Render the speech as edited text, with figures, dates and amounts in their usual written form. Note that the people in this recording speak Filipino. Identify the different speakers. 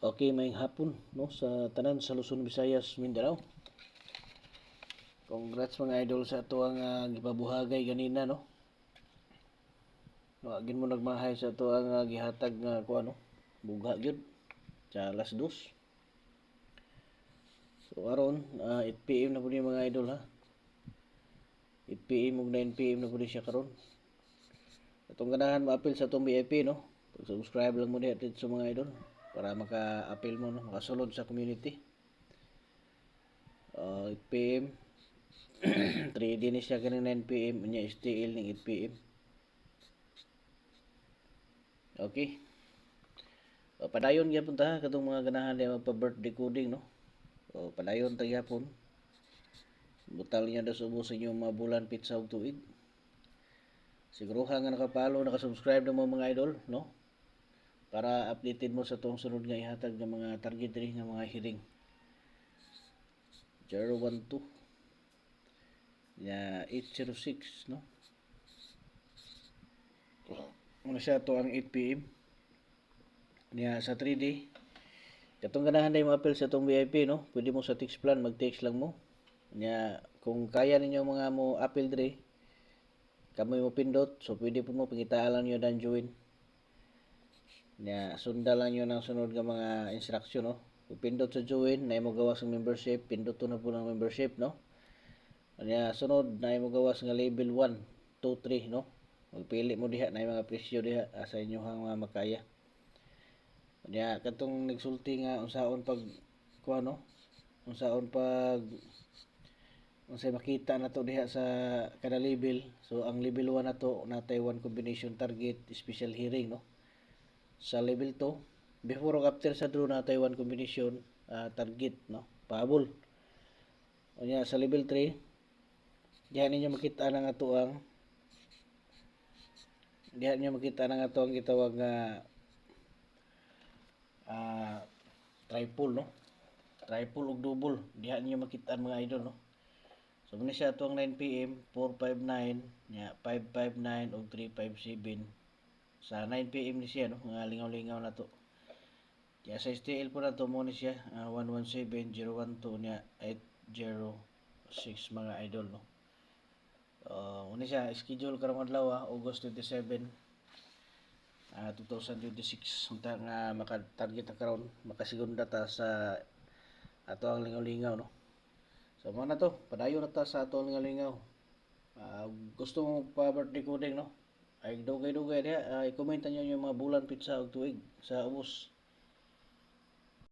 Speaker 1: Okay, may hapon no sa tanan sa Luzon, Visayas, Mindanao. Congrats mga idol sa ato ang gipabuhagay ganina no. No, agin mo nagmahay sa ato ang gihatag nga kuan no. Bugha gyud sa alas 2. So aron 8 PM na pud mga idol ha. 8 PM ug 9 PM na pud siya karon. Atong ganahan ma-appeal sa atong VIP no. Pag-subscribe lang mo diha sa mga idol para maka-appeal mo no, makasulod sa community. 8 PM 3 din siya kaning 9 PM unya STL ning 8 PM. Okay. Padayon gyapon ta katong mga ganahan niya magpa-birthday coding no. Padayon ta gyapon. Butal niya daw sa ubos inyong mga bulan pizza ug tuig. Siguruha nga nakapalo, nakasubscribe na mo mga idol no. Para updated mo sa tuong sunod nga ihatag ng mga target rin ng mga hearing. 012 ya 806 no. Ano siya to ang 8 PM niya sa 3D. Katong ganahan day mo appeal sa tong VIP no. Pwede mo sa text plan mag-text lang mo. Niya kung kaya ninyo mga mo appeal dire kamoy mo pindot so pwede po mo pangitaan lang niyo dan join. Niya sunda lang niyo ng sunod nga mga instruction no. Pindot sa join na mo gawas ng membership, pindot to na po ng membership no. Niya sunod na mo gawas nga level 1, 2, 3 no. Magpili mo diha na mga presyo diha sa inyo hang mga makaya. Niya katong nagsulti nga unsaon pag kuha no. Unsaon pag unsay makita nato diha sa kada level. So ang level 1 nato natay 1 combination target special hearing no. Sa level 2 before ug after sa draw natay 1 combination target no. Pahabol. Unya sa level 3 diha ninyo makita ang ato ang diha ninyo makita ang ato ang gitawag nga triple no. Triple ug double diha ninyo makita mga idol no. So muna siya atong 9 PM 459 nya 559 ug 357 sa 9 PM ni siya no nga lingaw-lingaw na to. Kaya sa STL po na to mo ni siya 117012 nya 806 mga idol no. Muna siya schedule karong adlaw August 27 2026 unta nga maka-target na karon makasigunda ta sa ato ang lingaw-lingaw no. So mo na to padayon na ta sa ato ang lingaw-lingaw. Gusto mo pa-birthday coding no ay dugay-dugay diha i-comment niyo yung mga bulan pizza ug tuig sa ubos.